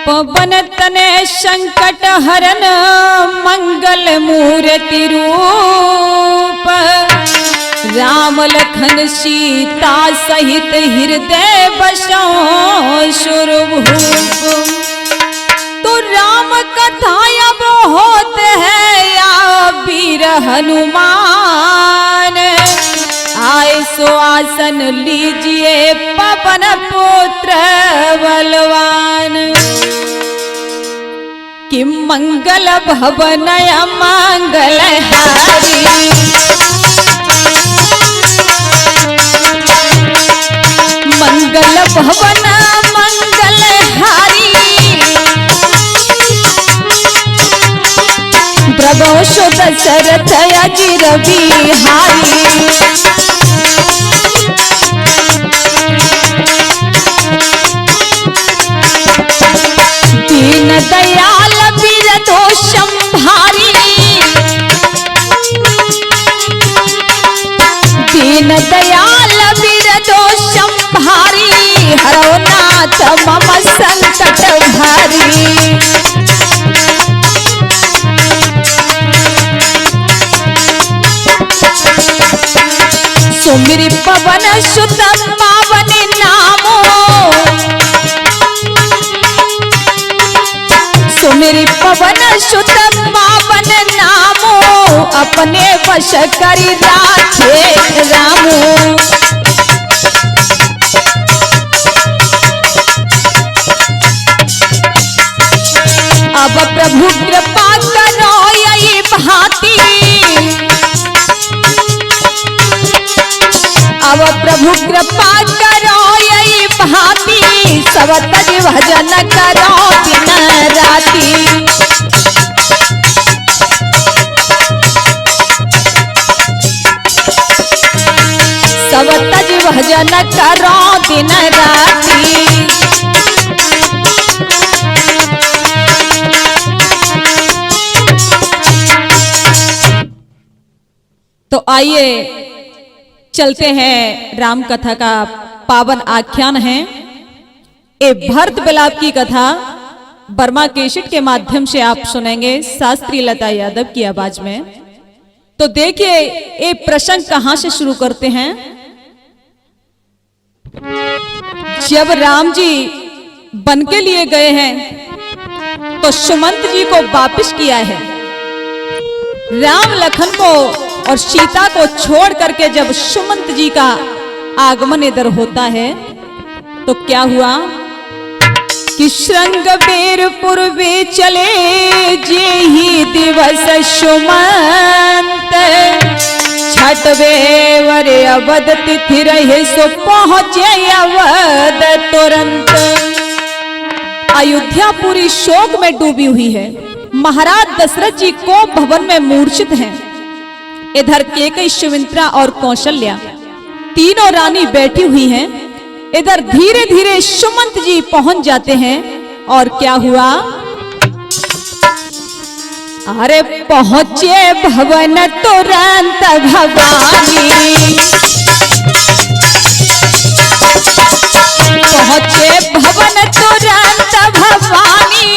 पवन तने संकट हरन मंगल मूर्ति रूप, राम लखन सीता सहित हृदय बसो सुरभूप। तो राम कथा अब होते है या वीर हनुमान, आए सो आसन लीजिए पवन पुत्र बलवान। कि मंगल भवन मंगल हारी, मंगल भवन मंगल हारी, प्रभु सुत दशरथ अजिर बिहारी। दीन दयाल बिरधो संभारी, दीन दयाल बिरधो संभारी, हरो नाथ मम संकट भारी। सुमिरि पवन सुत पावन नामो, सुमिरि पवन सुत पावन नामो, अपने वश करि राखे रामो। अब प्रभु कृपा करो यही भांति, अब प्रभु कृपा करो यही भांति, सब तज भजन करो दिन राति। सब तज भजन करो दिन राति। तो आइए चलते हैं, राम कथा का पावन आख्यान है। ए भरत विलाप की कथा बर्मा केसेट के माध्यम से आप सुनेंगे शास्त्री लता यादव की आवाज में। तो देखिए ये प्रसंग कहां से शुरू करते हैं। जब राम जी वन के लिए गए हैं तो सुमंत जी को वापस किया है। राम लखन को और सीता को छोड़ करके जब सुमंत जी का आगमन इधर होता है तो क्या हुआ कि श्रृंगबेरपुर वे चले जे ही दिवस सुमंत, छठवे वर अवध तिथि रहे सो पहुंचे अवध तुरंत। अयोध्या पूरी शोक में डूबी हुई है। महाराज दशरथ जी को भवन में मूर्छित हैं। इधर केकई, सुमित्रा और कौशल्या तीनों रानी बैठी हुई हैं। इधर धीरे धीरे सुमंत जी पहुंच जाते हैं और क्या हुआ, अरे पहुंचे भवन तुरंत भवानी, पहुंचे भवन तुरंत भवानी,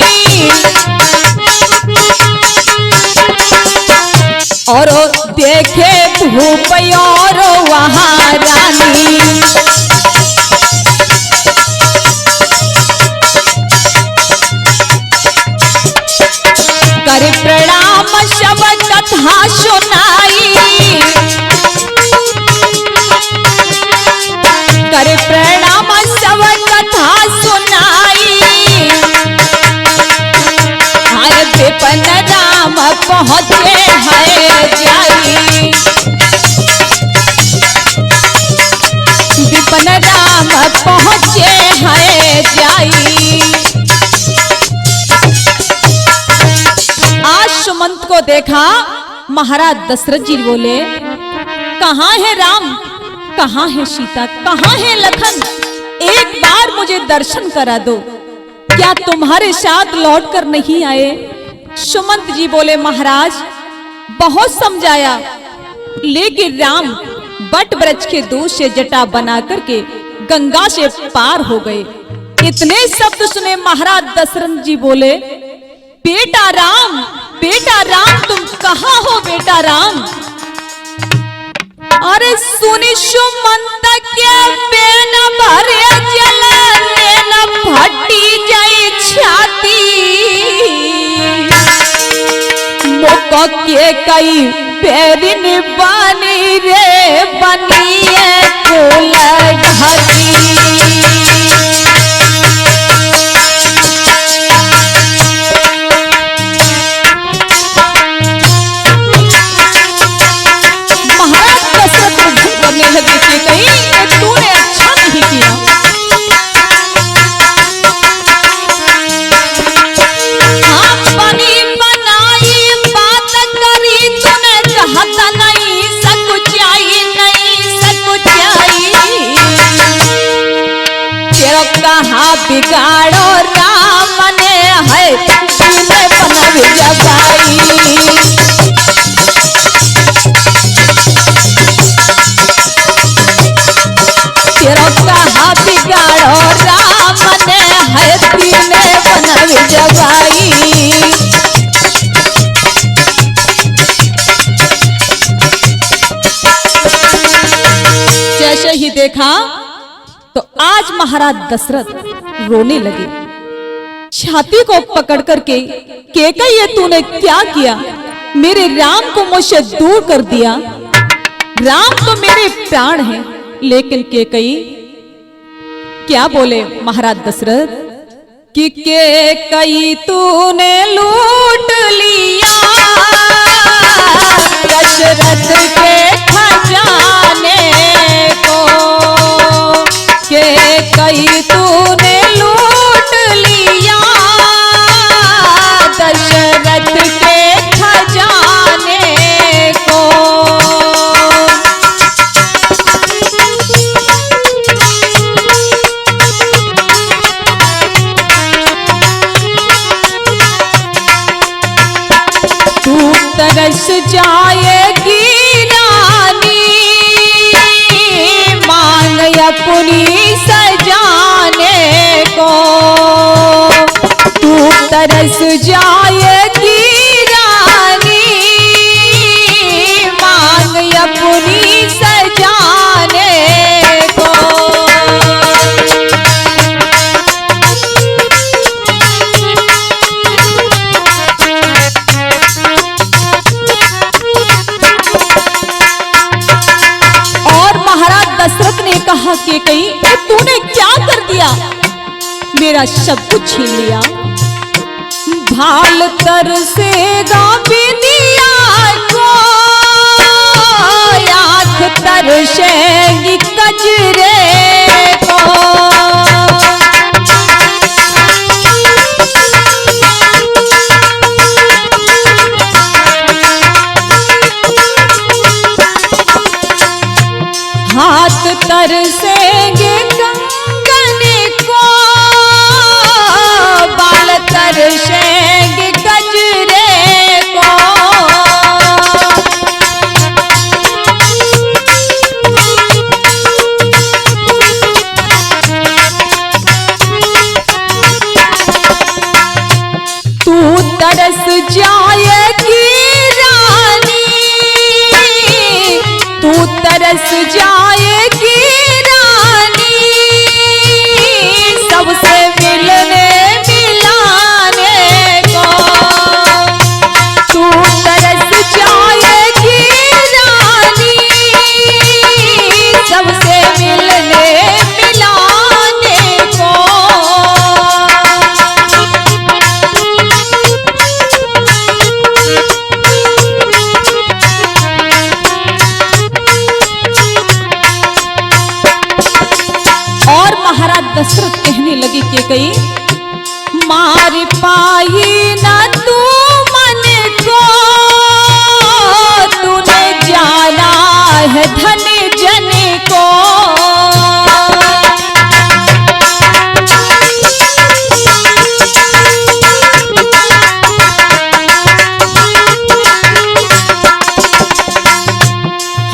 और देखे भूप और वहां रानी। कर प्रणाम सब कथा सुनाई, कर प्रणाम सब कथा सुनाई, हाय विपिन राम पहुंचे है जाई, विपिन राम पहुंचे है जाई। आज सुमंत को देखा, महाराज दशरथ जी बोले, कहां है राम, कहां है सीता, कहां है लखन, एक बार मुझे दर्शन करा दो, क्या तुम्हारे साथ लौट कर नहीं आए। सुमंत जी बोले, महाराज बहुत समझाया, लेकिन राम बट वृक्ष के दूध से जटा बना करके गंगा से पार हो गए। इतने शब्द सुने महाराज दशरथ जी बोले, बेटा राम तुम कहाँ हो बेटा राम। अरे सुनी सुमंत के बेन भरे जल लेना फटी जाई छाती, मोको के कई पैरिन बानी रे बनिए कुल घाती। लगे कि कहीं तूने अच्छा नहीं किया। बनी बनाई बात करी तूने चाहता नहीं सकुचाई तेरा कहाँ बिगाड़ो राम ने है तूने बनावी जगाई। कहाँ बिगाड़ो राम ने है तीने बनवी जगाई। जैसे ही देखा तो आज महाराज दशरथ रोने लगे, छाती को पकड़ करके केकई ये तूने क्या किया, मेरे राम को मुझसे दूर कर दिया। राम तो मेरे प्राण हैं, लेकिन केकई क्या बोले महाराज दशरथ कि केकई तूने लूट लिया दशरथ के खजाने को, केकई तूने लूट लिया दशरथ के खजाने को। तरस जाएगी रानी मांग अपनी सजाने को, तू तरस जाएगी रानी मांग अपनी सजाने को। दशरथ ने कहा कि कहीं तूने क्या कर दिया, मेरा सब कुछ छीन लिया। भाल तरसेगा बिनिया को आँख तरसेगी कजरे को, हाथ तरसेंगे कंगन को बाल तरसेंगे गजरे को। तू तरस जाएगी रानी, तू तरस जाएगी रानी सबसे मिलने मिलाने को, तू तरस जाएगी रानी सबसे मिलने मिलाने को। महाराज दशरथ कहने लगे कि कहीं मार पाई ना तू मन को, तूने जाना है धन जन को,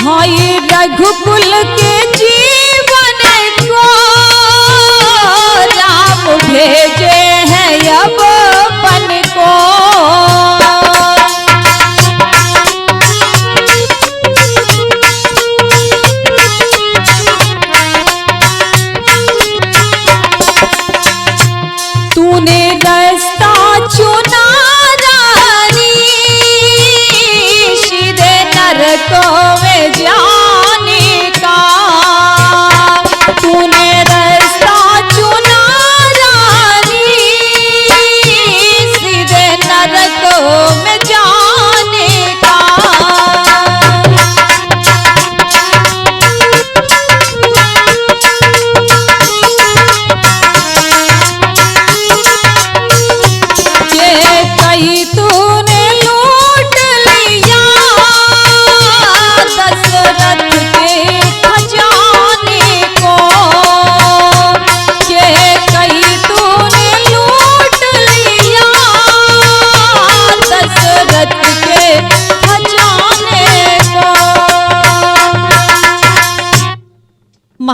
हाय रघुकुल के जीवन को राम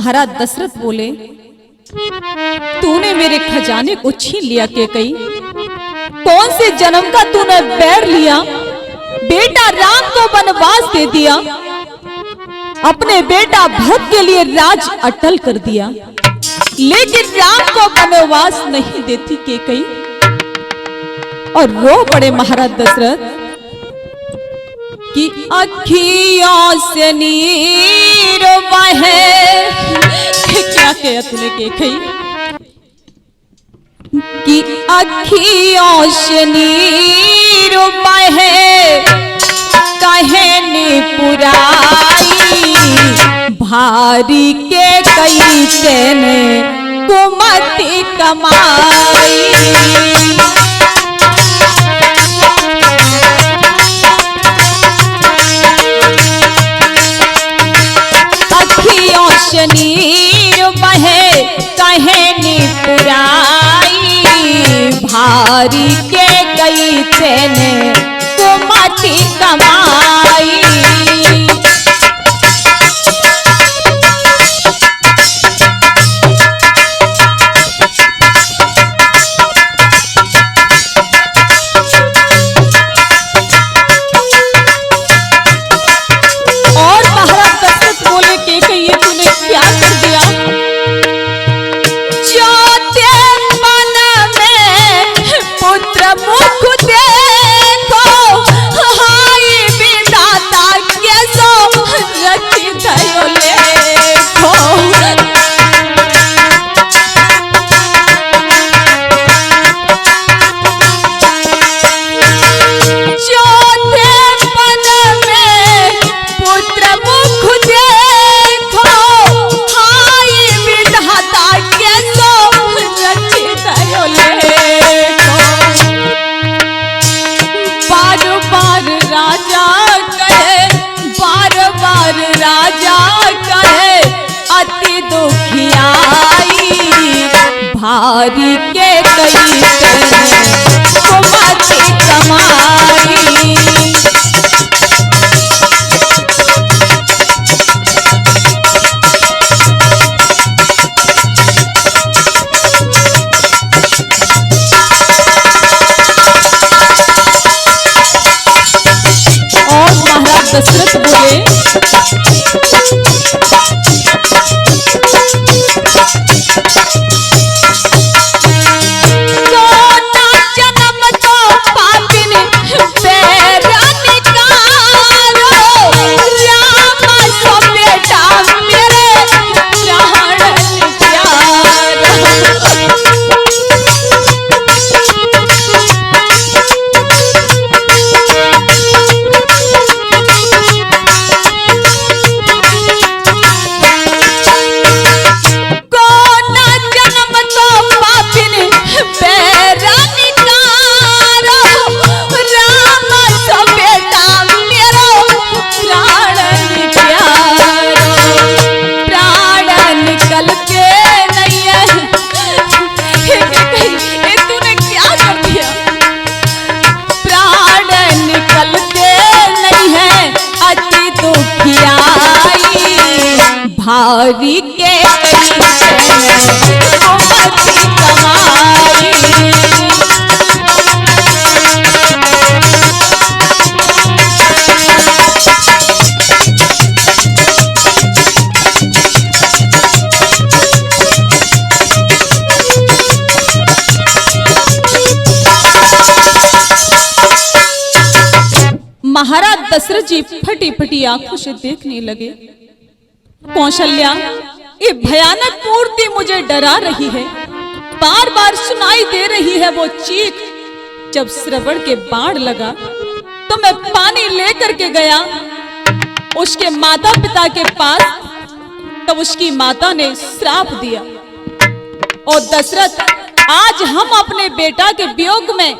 महाराज दशरथ बोले, तूने मेरे खजाने को छीन लिया कैकेयी। कौन से जन्म का तूने बैर लिया? बेटा राम को वनवास दे दिया, अपने बेटा भरत के लिए राज अटल कर दिया, लेकिन राम को वनवास नहीं देती कैकेयी। और रो पड़े महाराज दशरथ कि अखियों से नीर बहे। क्या कहा तूने कैकेयी? कि अखियों से नीर बहे, कहनी पुराई, भारी के कई तेने कुमति कमाई। नीर बहे, कहनी पुराई, भारी के कई तेने कुमति कमाई। और महाराज दशरथ बोले कैकेयी तूने क्या कर दिया? जो तेरे मन में पुत्र मुख देखो, हाय विधाता कैसो रखी दयो लेखो। जो तेरे मन में पुत्र मुख देखो, हाय विधाता कैसो रखी दयो लेखो। बार बार राजा कहे, बार बार राजा कहे, अति दुखियाई, भारी के कई तेने कुमति कमाई। और महाराज दशरथ बोले, सोना जन्म तो पापिन बेरा निकारो, राम सो बेटा मेरे प्राण प्यारो। कोना जन्म तो पापिन बेरा निकारो, राम सो बेटा मेरो प्राण प्यारो। प्राण निकल के नहीं है। ये तूने क्या कर दिया? प्राण निकलते नहीं है, अति दुखियाई, भारी के कई तेने कुमति कमाई। महाराज दशरथ जी फटी फटी आंखों से देखने लगे। कौशल्या, ये भयानक मूर्ति मुझे डरा रही है, बार बार सुनाई दे रही है वो चीख। जब श्रवण के बाण लगा तो मैं पानी लेकर के गया उसके माता पिता के पास, तब उसकी माता ने श्राप दिया। और दशरथ, आज हम अपने बेटा के वियोग में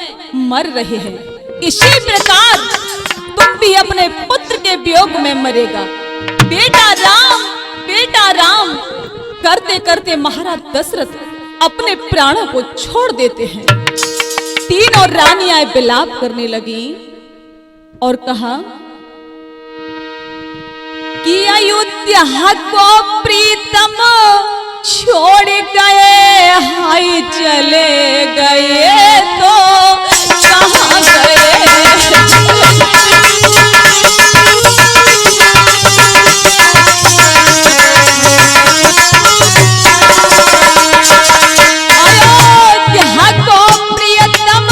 मर रहे हैं, इसी प्रकार तुम भी अपने पुत्र के वियोग में मरेगा। बेटा राम करते करते महाराज दशरथ अपने प्राणों को छोड़ देते हैं। तीनों रानियां विलाप करने लगी और कहा, कि अयोध्या को प्रीतम छोड़ गए, हाय चले गए तो कहाँ गए। अयोध्या को प्रीतम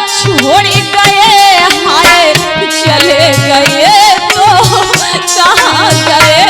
छोड़ गए, हाय चले गए तो कहाँ गए।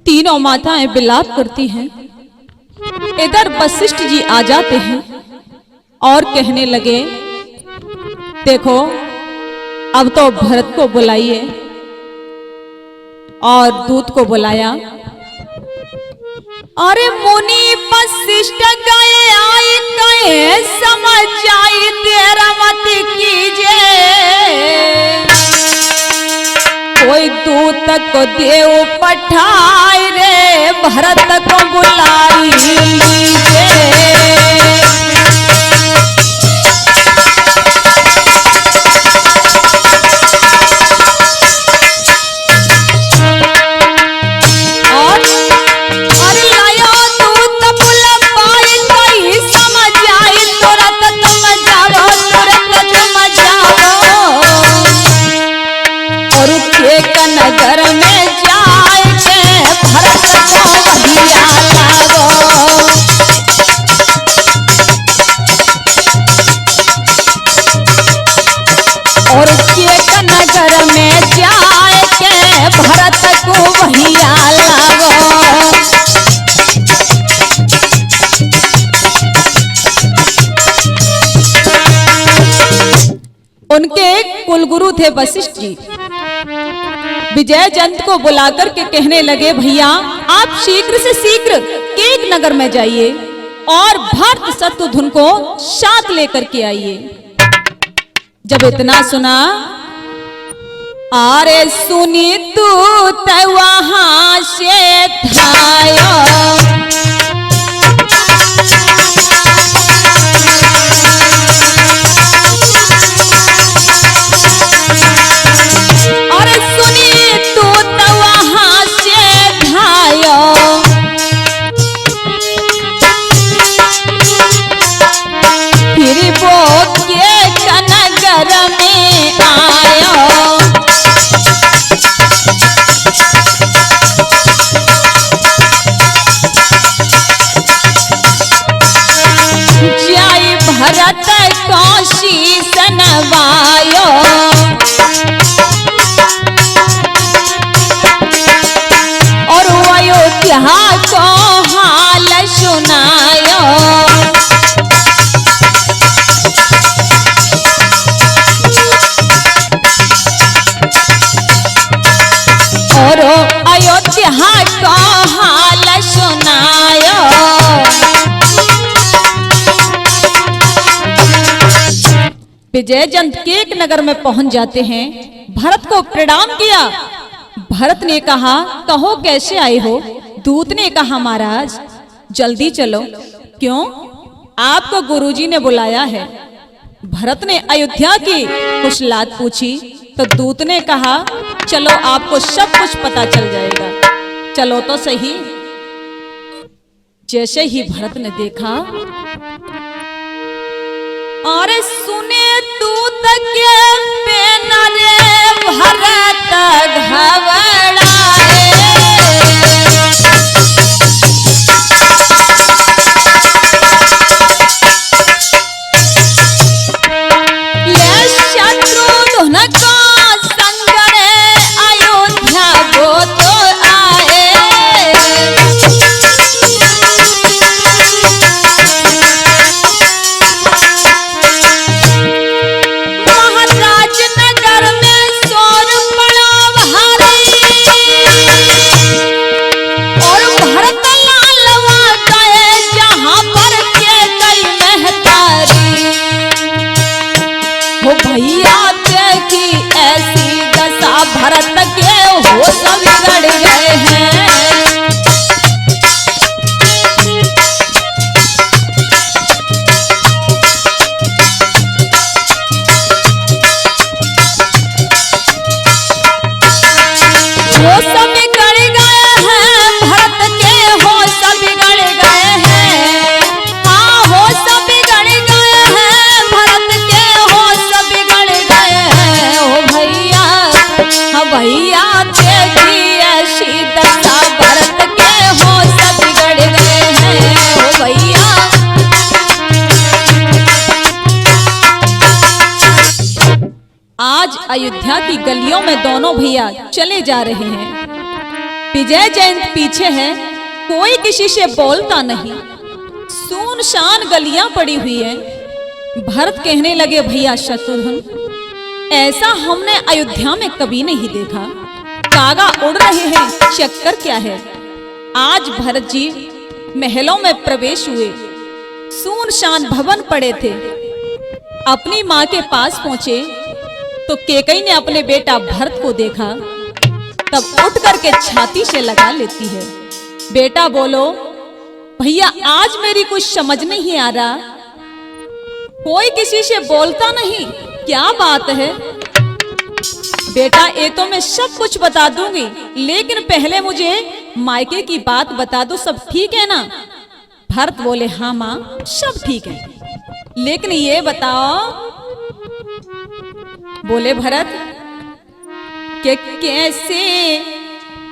तीनों माताएं विलाप करती हैं। इधर वशिष्ठ जी आ जाते हैं और कहने लगे, देखो अब तो भरत को बुलाइए। और दूत को बुलाया। अरे मुनि वशिष्ठ गए आई कहे समझ आई तेरा मत कीजिए। कोई दूत को देव पठाए रे भरत को बुलाई लीजिए। नगर में जाए के भरत को दिया लागो। और के नगर में जाए के भरत को वहिया लागो। उनके कुलगुरु थे वशिष्ठ जी। विजय जंत को बुलाकर के कहने लगे, भैया आप शीघ्र से शीघ्र केक नगर में जाइए और भरत शत्रुघ्न को साथ लेकर के आइए। जब इतना सुना, अरे सुनी तू तो वहां से थायो। बनवायो। और अयोध्या को हाल सुनायो। और अयोध्या को हाल सुनायो। विजयचंद केक नगर में पहुंच जाते हैं। भरत को प्रणाम किया। भरत ने कहा, कहो कैसे आए हो? दूत ने कहा, महाराज जल्दी चलो। क्यों? आपको गुरुजी ने बुलाया है। भरत ने अयोध्या की कुशलात पूछी तो दूत ने कहा, चलो आपको सब कुछ पता चल जाएगा, चलो तो सही। जैसे ही भरत ने देखा, अरे सुने दूत के पेन रे भरत घबराए। ले शत्रुघ्न का संग रे अयोध्या को तो आए। महाराज नगर में शोर पड़ा भारी। और भरत लाल वहाँ गए जहाँ पर के गई महतारी। हो भैया देखी ऐसी दशा भरत के होश बिगड़ गए हैं। होश बिगड़ गए हैं, भरत के होश बिगड़ गए हैं। हाँ, होश बिगड़ गए हैं, भरत के होश बिगड़ गए हैं। ओ भैया, हाँ भैया देखी ऐसी दशा भरत के होश बिगड़ गए हैं। ओ भैया, आज अयोध्या की गलियों में दोनों भैया चले जा रहे हैं। विजयचंद पीछे है, कोई किसी से बोलता नहीं। सुनसान गलियां पड़ी हुई है। भरत कहने लगे, भैया शत्रुघ्न, ऐसा हमने अयोध्या में कभी नहीं देखा। कागा उड़ रहे हैं, चक्कर क्या है? आज भरत जी महलों में प्रवेश हुए। सुनसान भवन पड़े थे। अपनी माँ के पास पहुंचे तो केकई ने अपने बेटा भरत को देखा, तब उठ करके छाती से लगा लेती है। बेटा बोलो, भैया आज मेरी कुछ समझ नहीं आ रहा, कोई किसी से बोलता नहीं, क्या बात है? बेटा ये तो मैं सब कुछ बता दूंगी, लेकिन पहले मुझे मायके की बात बता दो, सब ठीक है ना? भरत बोले, हाँ माँ सब ठीक है, लेकिन ये बताओ। बोले भरत कि कैसे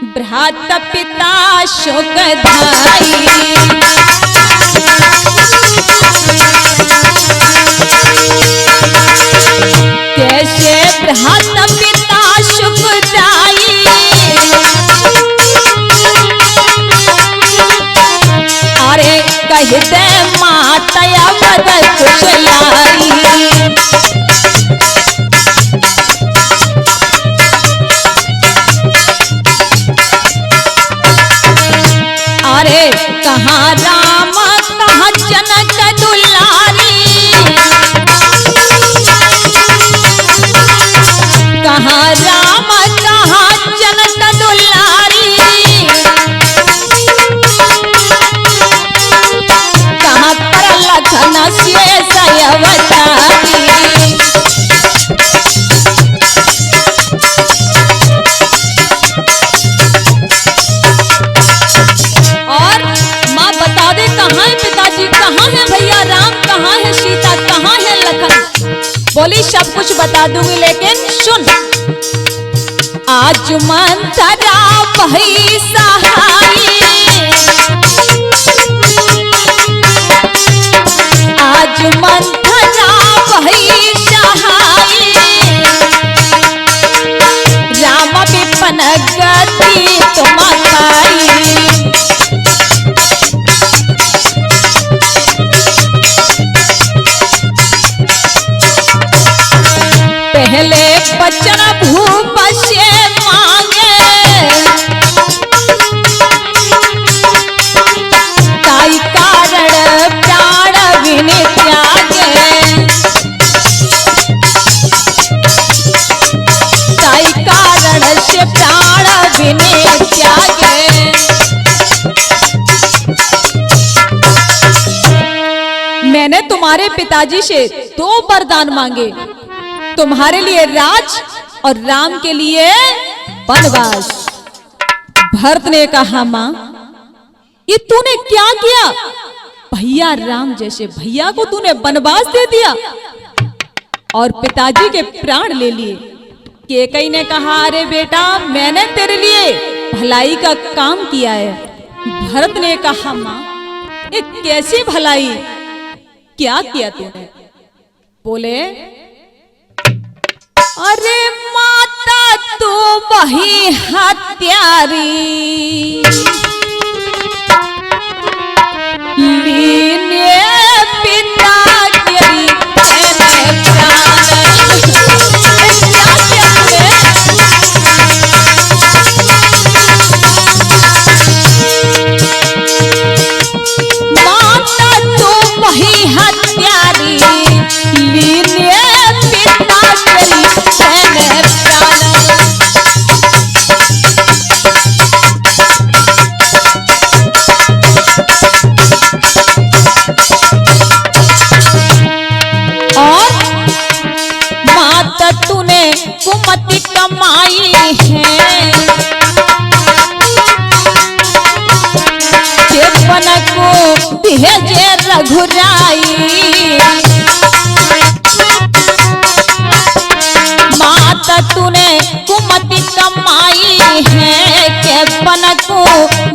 भ्रात पिता शोकधाई, कैसे भ्रात पिता सुखदाई, अरे कह दे माता अवध कुशलाई। अरे कहाँ राम कहाँ जनक दुलारी, कहाँ राम कहाँ जनक दुलारी, कहाँ पर लखन शेष अवतारी। कहाँ है पिताजी, कहाँ है भैया राम, कहाँ है सीता, कहाँ है लखन? बोली सब कुछ बता दूंगी, लेकिन सुन। आज मंथरा भई सहाई, आज मंथरा भई सहाई, तुम्हारे पिताजी से 2 वरदान मांगे, तुम्हारे लिए राज और राम के लिए वनवास। भरत ने कहा, मां ये तूने क्या किया? भैया राम जैसे भैया को तूने वनवास दे दिया और पिताजी के प्राण ले लिए। कैकेयी ने कहा, अरे बेटा मैंने तेरे लिए भलाई का काम किया है। भरत ने कहा, मां ये कैसी भलाई, क्या किया तूने? बोले, अरे माता तू वही हत्यारी, लीने पिता तेरी तेरे प्राण। माता तू वही हत्यारी, लीने पिता तेरी तेरे प्राण। माता तूने कुमति कमाई है, चेपन को भेजे रघुराई। माता तूने कुमति कमाई है, चेपन को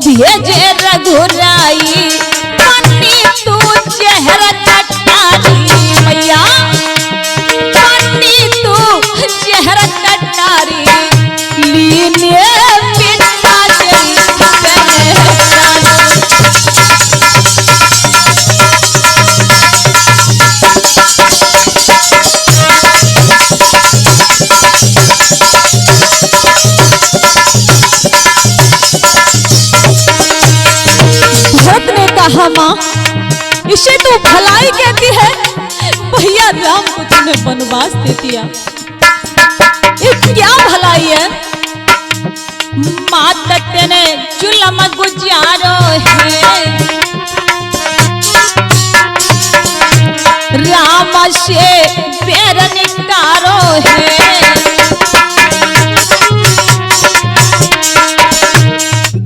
भेजे रघुराई। पन्नी तू जहर कटारी, मैया चेहरा कटारी, लीने पिता तेरी तेरे प्राण। भरत ने कहा, मां इसे तू भलाई कहती है? भैया राम को तूने वनवास दे दिया, ये क्या भलाई है? माता तेने जुल्म गुजारो है, राम से पैर निकारो है।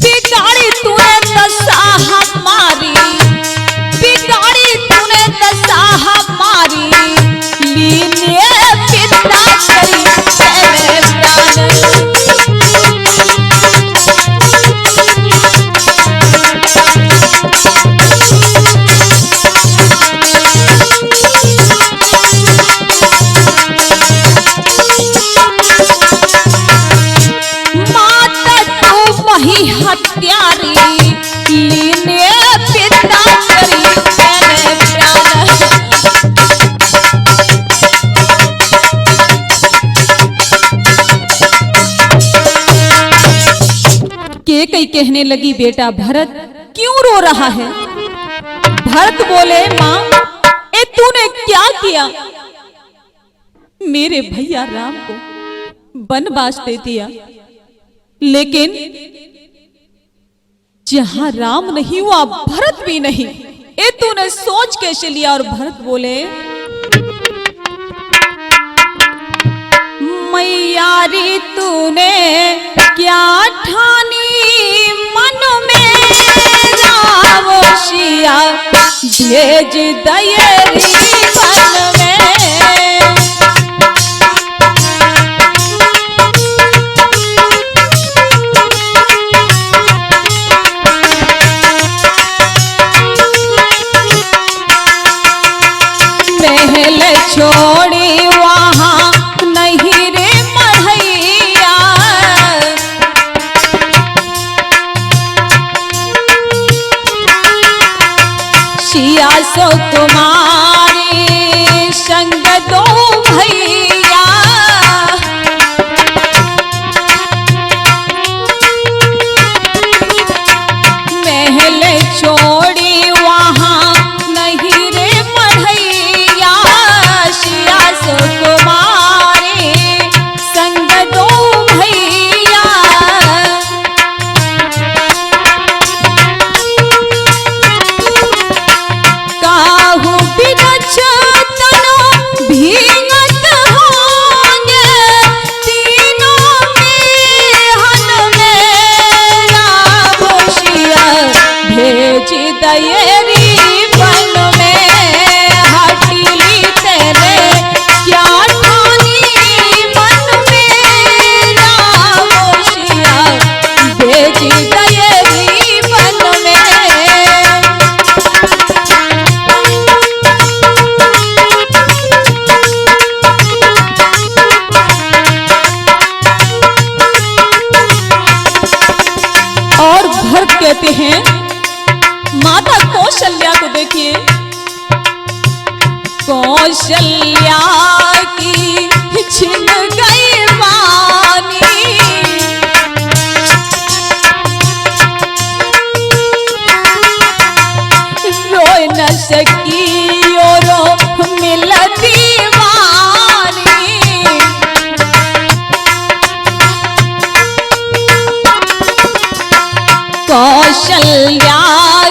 बिगाड़ी तूने दशा हमारी, बिगाड़ी तूने दशा हमारी, लीने पिता तेरी तेरे प्राण। माता तू वही हत्यारी, लीने पिता तेरी तेरे प्राण। कैकेयी कहने लगी, बेटा भरत क्यों रो रहा है? भरत बोले, मां ए तूने क्या किया? मेरे भैया राम को वनवास दे दिया, लेकिन जहां राम नहीं हुआ भरत भी नहीं। ए तूने सोच कैसे लिया? और भरत बोले, मैयारी तूने क्या ठानी मन में, रावशिया भेज दयरी वन में। महल छोड़ी वहां नहीं रे मढ़ैया, सिया सो तुम्हारी संग दो भैया। महल छोड़ी वहां नहीं रे मढ़ैया, सिया सो तुम्हारी संग दो भैया। काहू बिगछ कौशल्या को देखिए, कौशल्या की छिन गई वाणी, रोए न सकी और मिलती वाणी। कौशल्या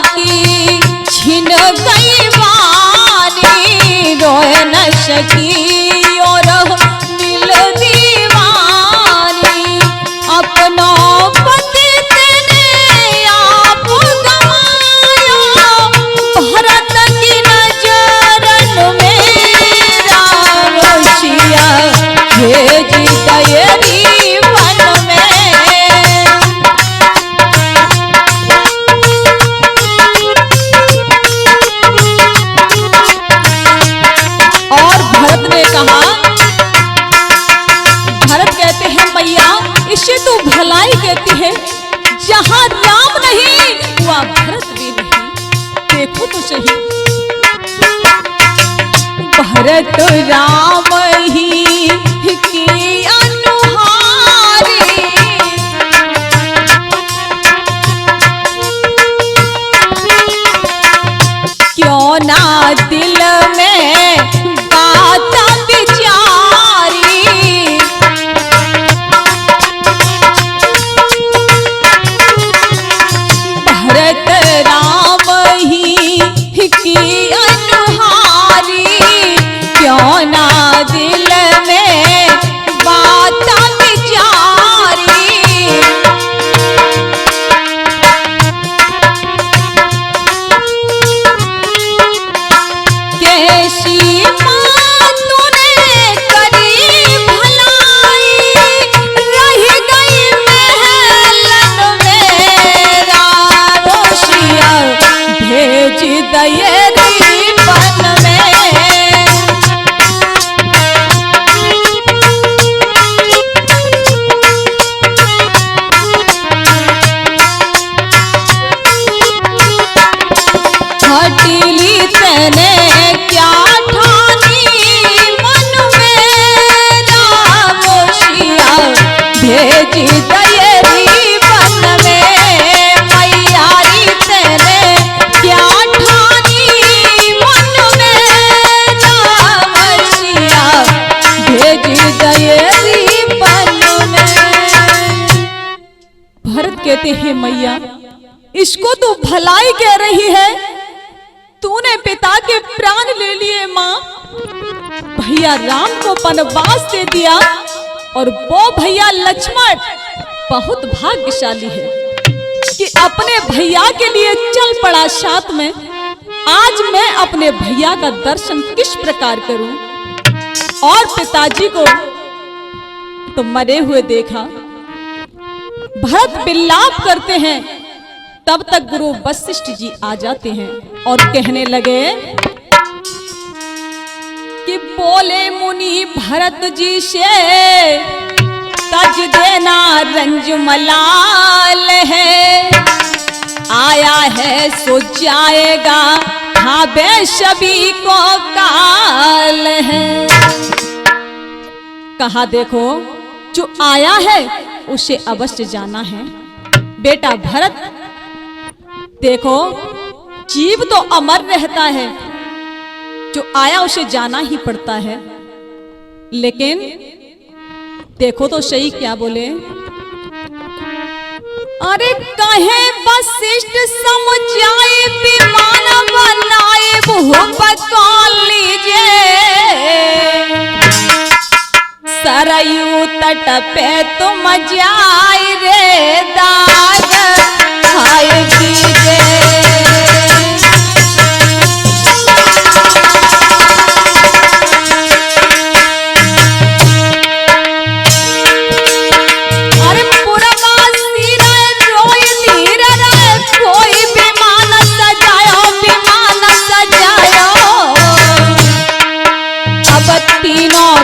की छिन गई वाणी, रोए न सकी और मिल दीवानी। अपनों पति तेने आप गवाया, भरत की नजरन मेरा रोशिया भेजी दयरी वन में। इसे तू भलाई कहती है, जहां राम नहीं वहां भरत भी नहीं। देखो तो सही, भरत राम ही की अनुहारी, क्यों ना दिल में बात विचारी। भरत राम ही की अनुहारी, क्यों ना दिल में बात विचारी। कैसी बात तूने करी भलाई, रह गई महलन मेरा रोशिया भेज दयरी वन में। हटीली तेने क्या ठानी मन मेरा रोशिया भेज दयरी वन में। मैयारी तेने क्या ठानी मन मेरा रोशिया भेज दयरी वन में। भरत कहते हैं मैया, इसको तू भलाई कह रही है, तूने पिता के प्राण ले लिए मां। भैया राम को वनवास दे दिया और वो भैया लक्ष्मण बहुत भाग्यशाली है कि अपने भैया के लिए चल पड़ा साथ में। आज मैं अपने भैया का दर्शन किस प्रकार करूं। और पिताजी को तो मरे हुए देखा। भरत विलाप करते हैं, तब तक गुरु वशिष्ठ जी आ जाते हैं और कहने लगे कि बोले मुनि भरत जी से, तज देना रंज मलाल है, आया है सो जाएगा भावे सभी को काल है। कहा देखो, जो आया है उसे अवश्य जाना है। बेटा भरत देखो, जीव तो अमर रहता है, जो आया उसे जाना ही पड़ता है। लेकिन देखो तो सही क्या बोले, अरे कहे वशिष्ठ समझाए विमान बनाए भूप कौन लीजिए, सरयू तट पे तुम जाए रे दाग खाए कीजिए।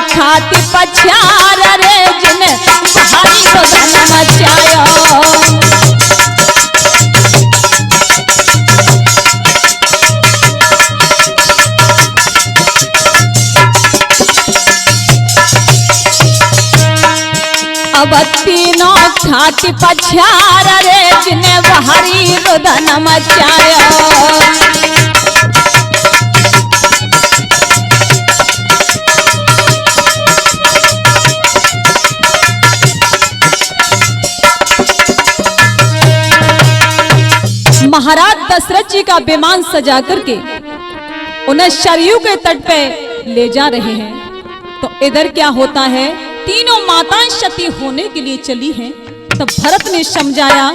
खाती पछार रे जिन भाई को धन मचायो। अब तीनों घाटी पछार रे जिन्हें बहरी रुदन मचाया। महाराज दशरथ जी का विमान सजा करके उन्हें सरयू के तट पे ले जा रहे हैं। तो इधर क्या होता है, तीनों माताएं सती होने के लिए चली हैं। तब भरत ने समझाया,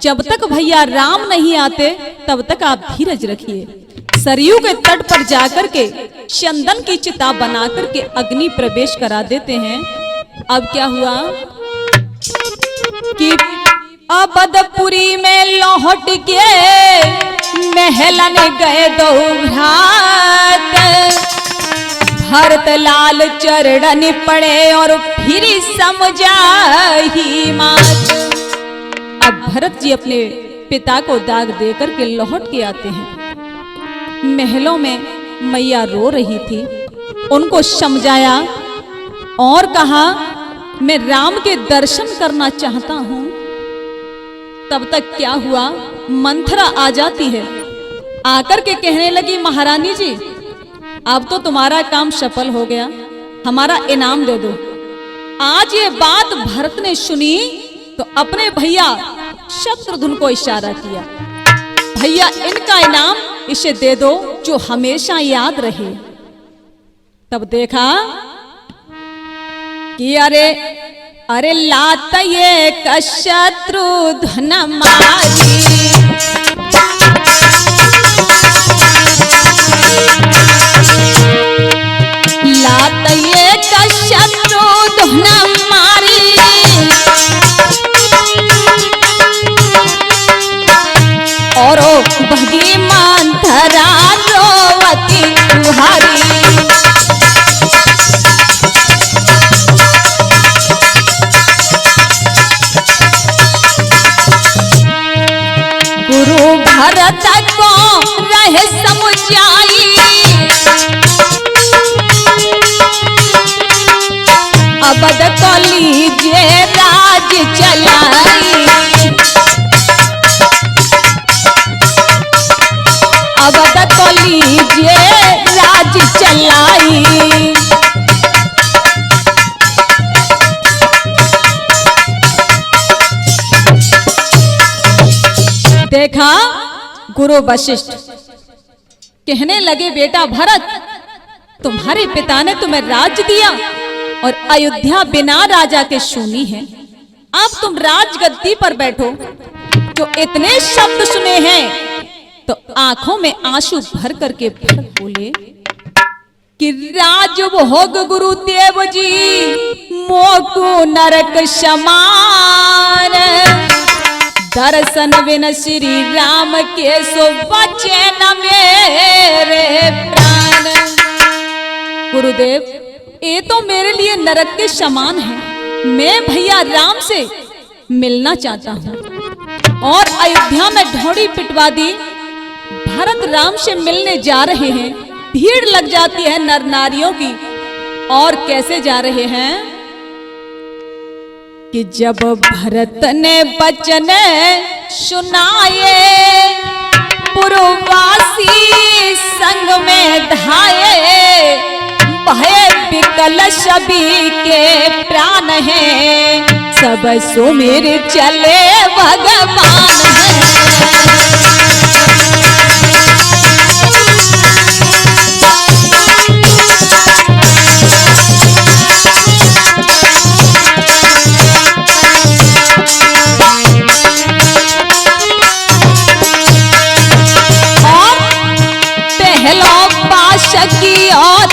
जब तक भैया राम नहीं आते तब तक आप धीरज रखिए। सरयू के तट पर जाकर के चंदन की चिता बना करके अग्नि प्रवेश करा देते हैं। अब क्या हुआ कि अबदपुरी में लौट के महलन गए दो भ्रात, भरत लाल चरण पड़े और फिर समझाही मात। अब भरत जी अपने पिता को दाग देकर के लौट के आते हैं। महलों में मैया रो रही थी, उनको समझाया और कहा मैं राम के दर्शन करना चाहता हूं। तब तक क्या हुआ, मंथरा आ जाती है, आकर के कहने लगी महारानी जी अब तो तुम्हारा काम सफल हो गया, हमारा इनाम दे दो। आज ये बात भरत ने सुनी तो अपने भैया शत्रुघ्न को इशारा किया, भैया इनका इनाम इसे दे दो जो हमेशा याद रहे। तब देखा कि अरे लात ये का शत्रुघ्न मारी, लात ये का शत्रुघ्न मारी, और भगी मंथरा रोवती तुम्हारी। भरत को रहे समझाई, अबद को लीजिए राज चलाई, अबद को लीजिए राज चलाई। देखा गुरु वशिष्ठ कहने लगे, बेटा भरत तुम्हारे पिता ने तुम्हें राज्य दिया और अयोध्या बिना राजा के सुनी है, अब तुम राजगद्दी पर बैठो। जो इतने शब्द सुने हैं तो आंखों में आंसू भर करके भरत बोले कि राजभोग गुरुदेव जी मोको नरक समान, दर्शन बिन श्री राम के सो बचे न मेरे प्राण। गुरुदेव ये तो मेरे लिए नरक के समान है, मैं भैया राम से मिलना चाहता हूँ। और अयोध्या में ढोड़ी पिटवा दी, भरत राम से मिलने जा रहे हैं, भीड़ लग जाती है नर नारियों की। और कैसे जा रहे हैं कि जब भरत ने बचन सुनाए, पुरवासी संग में धाये, भय विकल सभी के प्राण हैं, सब सुमिर चले भगवान हैं।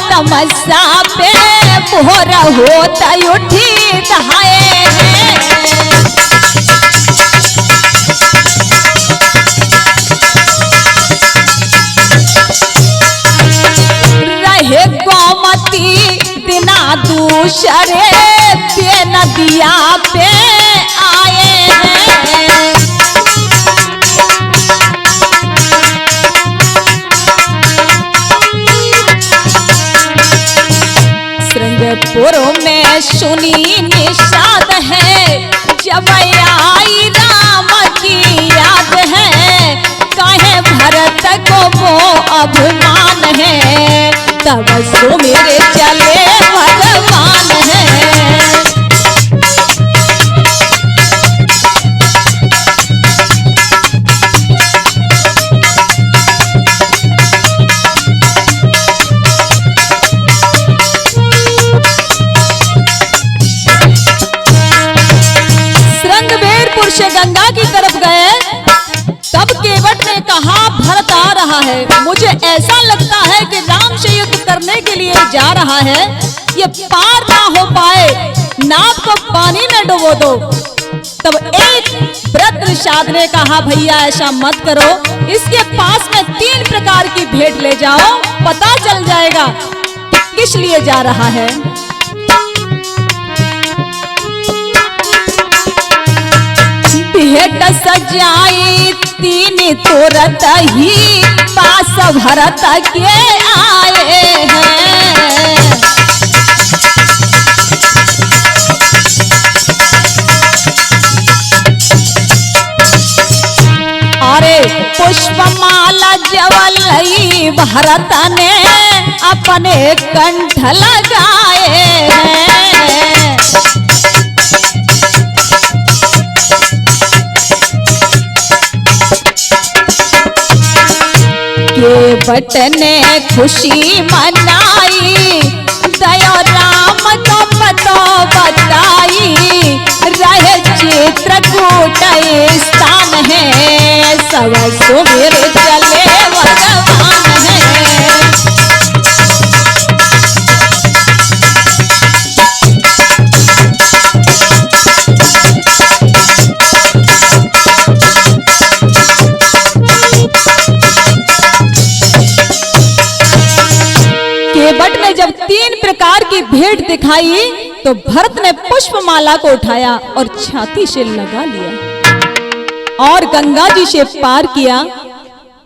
तमस्सा पे भोर होता उठी दहाए, रहे गोमती दिना दूसरे पे नदिया पे आए हैं। श्रृंगपुर में सुनी निषाद है, जब आई राम की याद है, काहे भरत को वो अभिमान है, तब सो मेरे चले भगवान है। से गंगा की तरफ गए, तब केवट ने कहा भरत आ रहा है, मुझे ऐसा लगता है कि राम से युद्ध करने के लिए जा रहा है, ये पार ना हो पाए, नाव को पानी में डुबो दो। तब एक वृद्ध ऋषाद ने कहा भैया ऐसा मत करो, इसके पास में 3 प्रकार की भेंट ले जाओ, पता चल जाएगा कि किस लिए जा रहा है। भेंट सजाई 3 तुरत ही पास भरत के आए हैं। अरे पुष्पमाला जवलई भरत ने अपने कंठ लगाए हैं। केवट ने खुशी मनाई, दया राम को पतो बताई, रहे चित्रकूट स्थान है, सब सुमिर चले भगवान है। केवट ने जब 3 प्रकार की भेंट दिखाई तो भरत ने पुष्पमाला को उठाया और छाती से लगा लिया और गंगा जी से पार किया।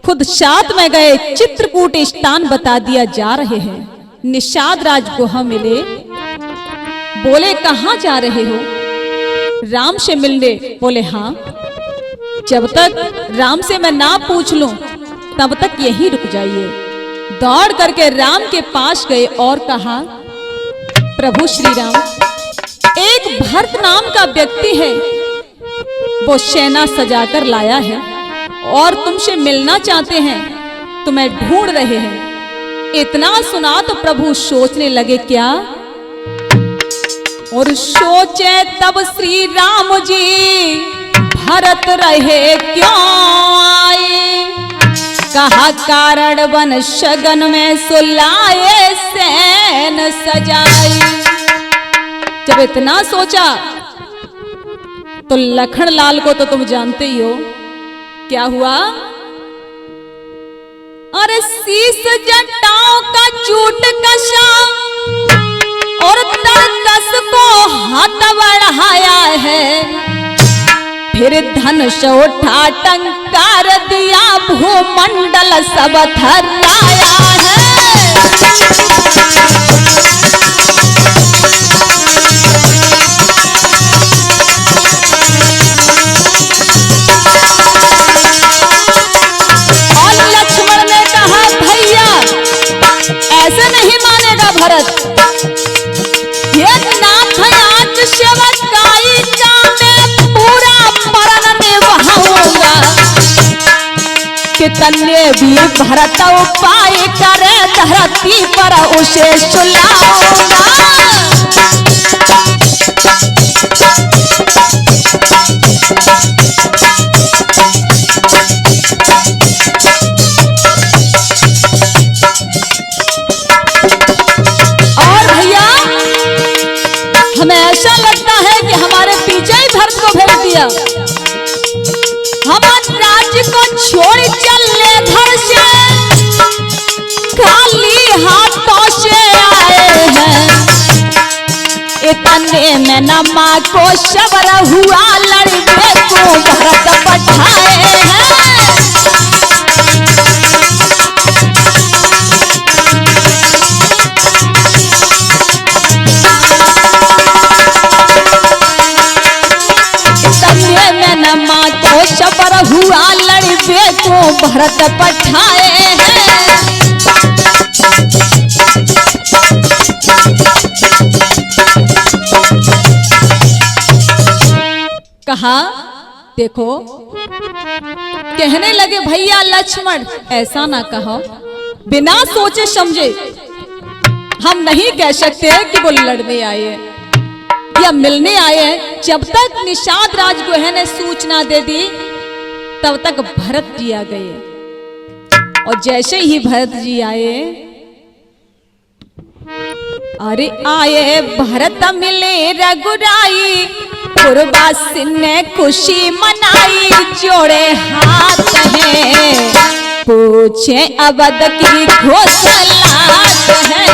खुद साथ में गए, चित्रकूट स्थान बता दिया जा रहे हैं। निषाद राज गुहा मिले, बोले कहां जा रहे हो? राम से मिलने। बोले हाँ, जब तक राम से मैं ना पूछ लूं तब तक यहीं रुक जाइए। दौड़ करके राम के पास गए और कहा प्रभु श्री राम, एक भरत नाम का व्यक्ति है, वो सेना सजाकर लाया है और तुमसे मिलना चाहते हैं, तुम्हें ढूंढ रहे हैं। इतना सुना तो प्रभु सोचने लगे क्या, और सोचे तब श्री राम जी भरत रहे क्यों आए, कहा कारण बन शगन में सुलाए सैन सजाई। जब इतना सोचा तो लखन लाल को तो तुम जानते ही हो क्या हुआ। अरे शीश जटाओं का चूट कसा और तरकस को हाथ बढ़ाया है, फिर धनुष उठा टंकार दिया, भूमंडल सब थर्राया है। और लक्ष्मण ने कहा भैया ऐसे नहीं मानेगा भरत, ये नाथ आज सेवकाई का मैं पूरा मरण निभाऊंगा, कितने भी भरत उपाय करे धरती पर उसे सुलाऊंगा। और भैया हमें ऐसा लगता है कि हमारे पीछे ही भरत को भेज दिया, हम राज्य को छोड़ चलने घर से खाली हाथों से आए हैं। इतने में नमा को सबर हुआ, लड़के को भरत पठाए हैं। भरत पठाए हैं। कहा देखो, कहने लगे भैया लक्ष्मण ऐसा ना कहो, बिना सोचे समझे हम नहीं कह सकते कि वो लड़ने आए हैं या मिलने आए हैं। जब तक निषाद राजगुह ने सूचना दे दी तब तक भरत जी आ गए, और जैसे ही भरत जी आए, अरे आए भरत मिले रघुराई, पुरवासी ने खुशी मनाई, जोड़े हाथ हैं पूछे अवध की घोषलात है।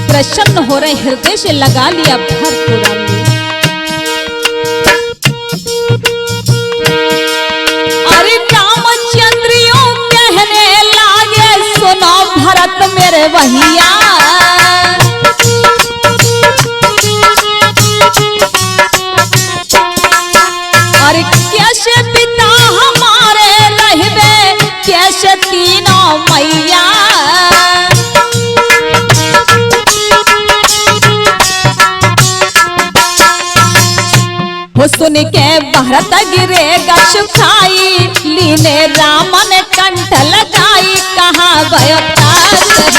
प्रसन्न हो रहे, हृदय से लगा लिया भरत को राम ने। अरे रामचंद्र यूं कहने लागे, सुनो भरत मेरे भैया, अरे कैसे पिता हमारे रहबे, कैसे तीनों मैया, सुन के भरत गिरे गश खाई, लीने राम ने कंठ लगाई, कहाँ बयतात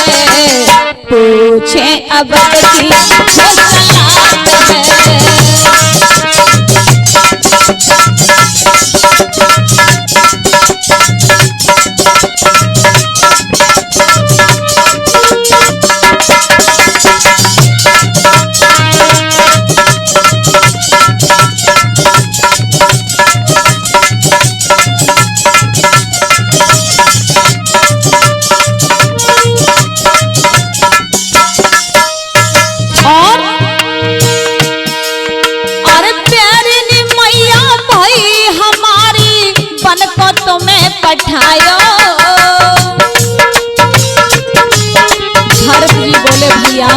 है पूछे अवध की घोषलात पठायो। भरत जी बोले भैया,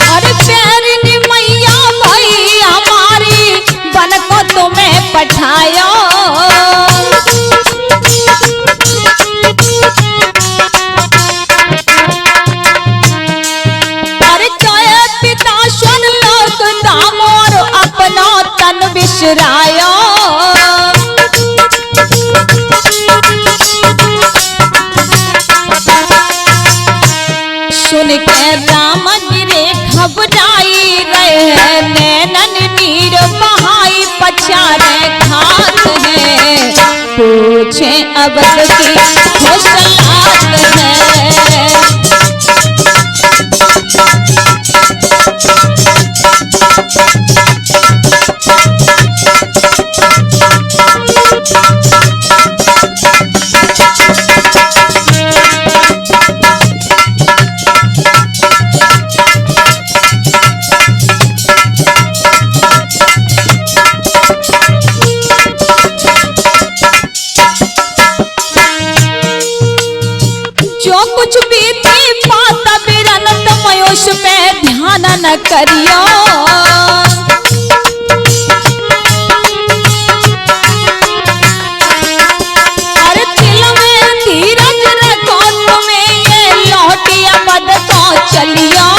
अरे प्यारी मैया भाई हमारी, बन को तुम्हें पठायो। अरे कहे पिता सुन लोक दाम, और अपना तन बिसरायो। सुन के राम गिरे घबराई, रहे नैनन नीर बहाई, पछाड़े घात है पूछे अवध की घोषलात है। कुछ बीती पाता बिरनत मयूष पे ध्यान न करियो। अरे दिल में धीरज रखो, तुम्हें ये लौटिया मद तो चलियो।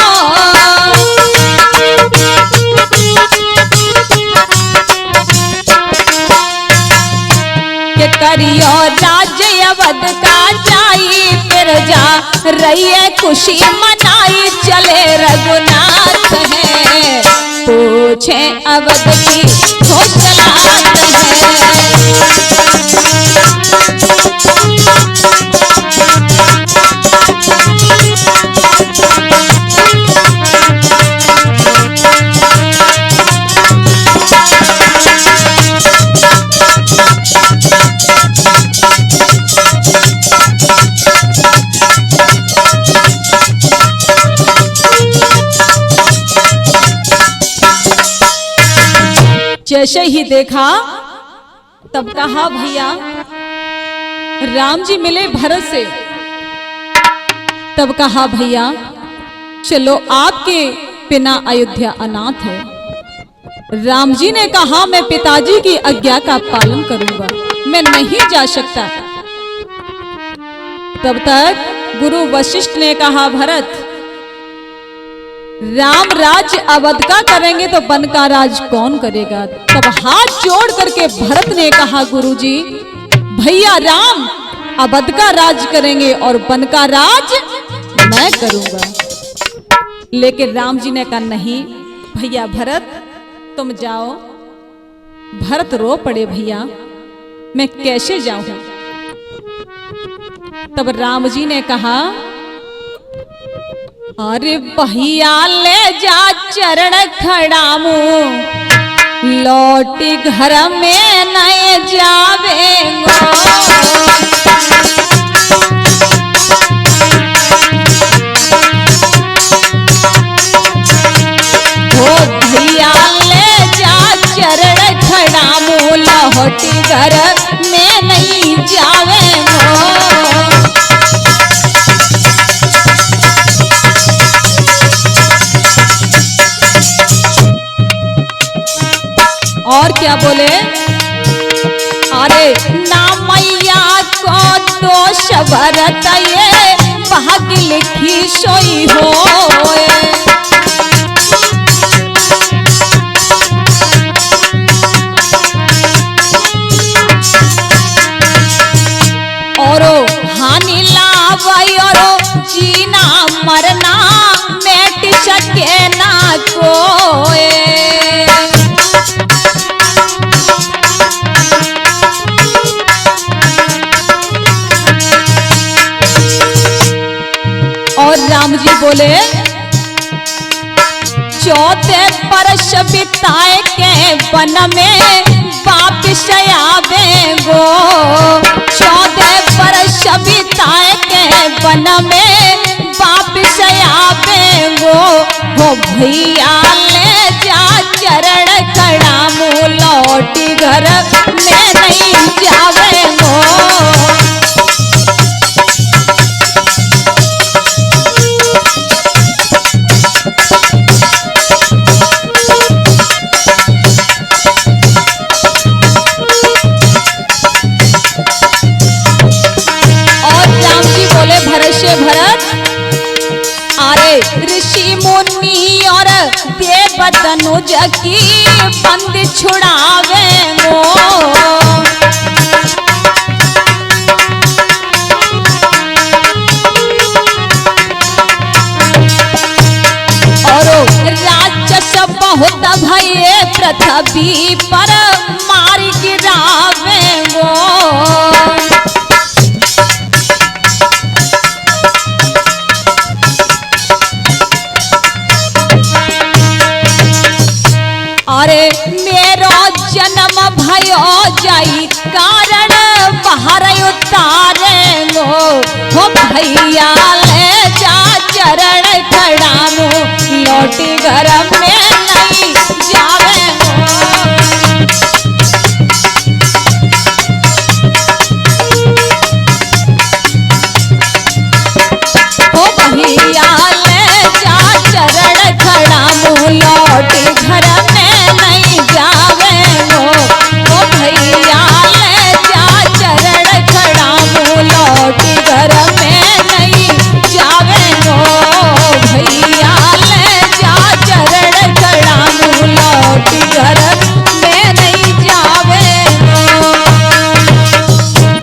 के करियो राज्य अवध का जाई, फिर जा रहिए खुशी मनाई, चले रघुनाथ है पूछे अवध की घोषलात है। जैसे ही देखा तब कहा भैया राम जी मिले भरत से, तब कहा भैया चलो आपके बिना अयोध्या अनाथ है। राम जी ने कहा मैं पिताजी की आज्ञा का पालन करूंगा, मैं नहीं जा सकता। तब तक गुरु वशिष्ठ ने कहा भरत राम राज्य अवध का करेंगे तो वन का राज कौन करेगा। तब हाथ जोड़ करके भरत ने कहा गुरुजी भैया राम अवध का राज करेंगे और वन का राज मैं करूंगा। लेकिन राम जी ने कहा नहीं भैया भरत तुम जाओ। भरत रो पड़े भैया मैं कैसे जाऊं। तब राम जी ने कहा अरे भैया ले जा चरण खड़ामू लौटी घर में नए जावेंगो। ओ भैया ले जा चरण खड़ामू लौटी घर में नहीं जावेंगो। और क्या बोले अरे ना मैया को दोष भरत ये भाग लिखी सोई हो। और हानि लावई और जीना मरना मेट सके ना कोई। और राम जी बोले चौथे वर्ष बिताए के वन में वापिस आवेंगो। चौथे वर्ष बिताए के वन में वापिस आवेंगो। हो भैया ले जा चरण खड़ामू लौटी घर में नहीं जावेंगो। भरत अरे ऋषि मुनि और देव तनुज की बंद छुड़ावेंगो। और राक्षस बहुत भये पृथ्वी पर मार गिरावेंगो। अरे मेरो जन्म भयो जाई कारण बाहर उतारेंगो। हो भैया ले जा चरण खड़ामू लौटी घर में